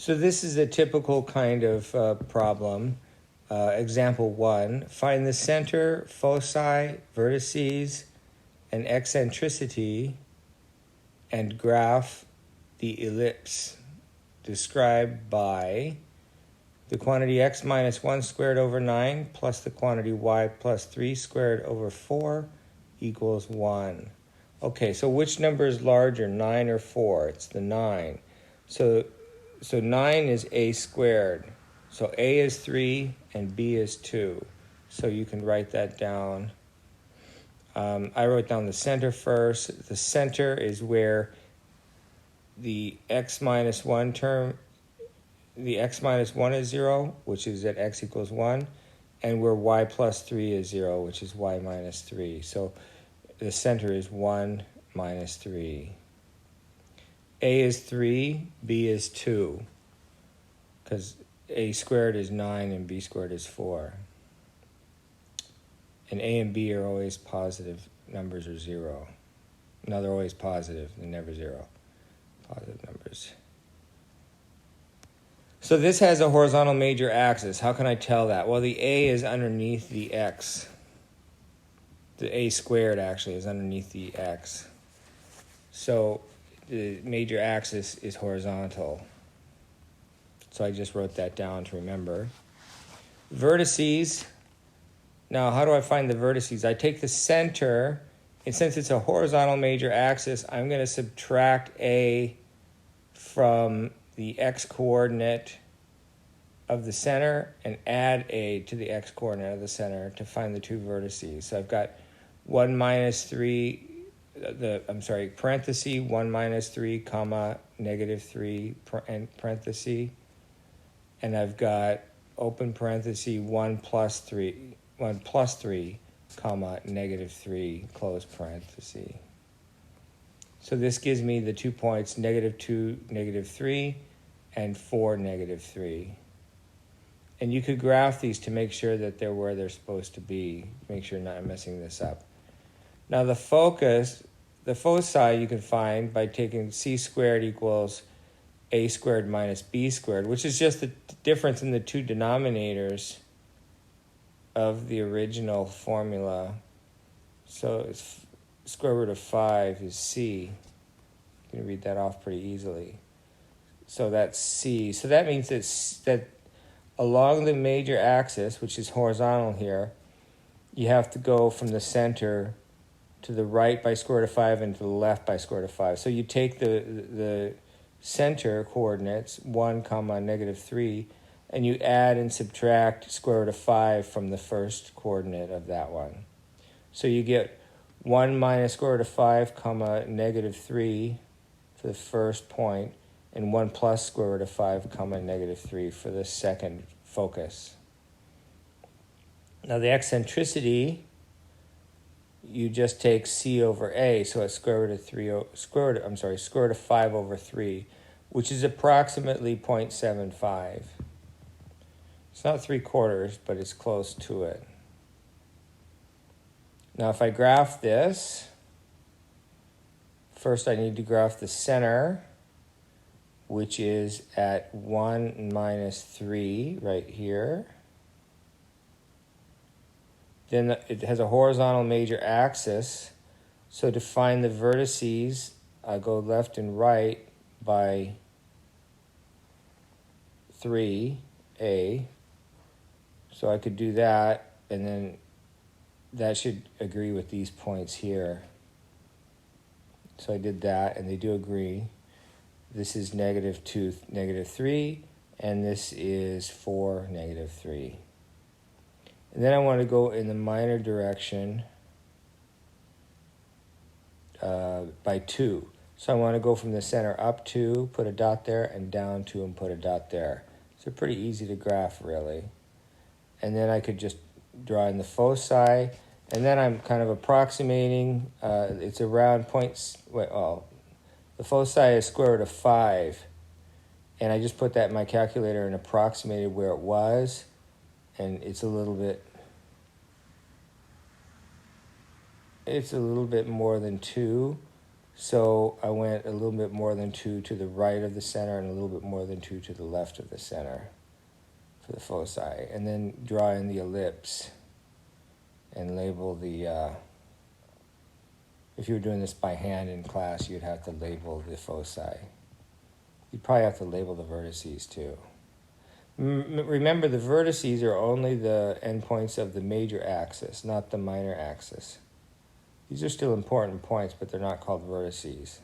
So this is a typical kind of problem. Example 1, find the center, foci, vertices, and eccentricity, and graph the ellipse described by the quantity x minus 1 squared over 9 plus the quantity y plus 3 squared over 4 equals 1. Okay, so which number is larger, 9 or 4? It's the 9. So 9 is a squared. So a is 3 and b is 2. So you can write that down. I wrote down the center first. The center is where the x minus 1 term, the x minus 1 is 0, which is at x equals 1, and where y plus 3 is 0, which is y minus 3. So the center is 1 minus 3. A is 3, b is 2, because a squared is 9 and b squared is 4. And a and b are always positive numbers or 0. No, they're always positive, they're never 0. Positive numbers. So this has a horizontal major axis. How can I tell that? Well, the a is underneath the x. The a squared actually is underneath the x. So the major axis is horizontal. So I just wrote that down to remember. Vertices. Now, how do I find the vertices? I take the center, and since it's a horizontal major axis, I'm going to subtract a from the x-coordinate of the center and add a to the x-coordinate of the center to find the two vertices. So I've got 1 minus 3, parenthesis, 1 minus 3, comma, negative 3, parenthesis, and I've got open parenthesis 1 plus 3, comma, negative 3, close parenthesis. So this gives me the 2 points, negative 2, negative 3, and 4, negative 3. And you could graph these to make sure that they're where they're supposed to be. Make sure you're not messing this up. Now the foci you can find by taking c squared equals a squared minus b squared, which is just the difference in the two denominators of the original formula. So it's square root of 5 is c. You can read that off pretty easily. So that's c. So that means that along the major axis, which is horizontal here, you have to go from the center to the right by square root of 5 and to the left by square root of 5. So you take the center coordinates, 1, comma, negative 3, and you add and subtract square root of 5 from the first coordinate of that one. So you get 1 minus square root of 5, comma, negative 3 for the first point, and 1 plus square root of 5, comma, negative 3 for the second focus. Now the eccentricity, you just take c over a, so it's square root of 5 over 3, which is approximately 0.75. It's not 3/4, but it's close to it. Now if I graph this, first I need to graph the center, which is at 1 minus 3 right here. Then it has a horizontal major axis. So to find the vertices, I go left and right by 3a. So I could do that, and then that should agree with these points here. So I did that, and they do agree. This is negative 2, negative 3, and this is 4, negative 3. And then I want to go in the minor direction by 2. So I want to go from the center up 2, put a dot there, and down 2 and put a dot there. So pretty easy to graph, really. And then I could just draw in the foci, and then I'm kind of approximating. It's around the foci is square root of 5, and I just put that in my calculator and approximated where it was, and it's a little bit more than 2, So I went a little bit more than 2 to the right of the center and a little bit more than 2 to the left of the center for the foci. And then draw in the ellipse and label the, if you were doing this by hand in class, you'd have to label the foci. You'd probably have to label the vertices too. Remember, the vertices are only the endpoints of the major axis, not the minor axis. These are still important points, but they're not called vertices.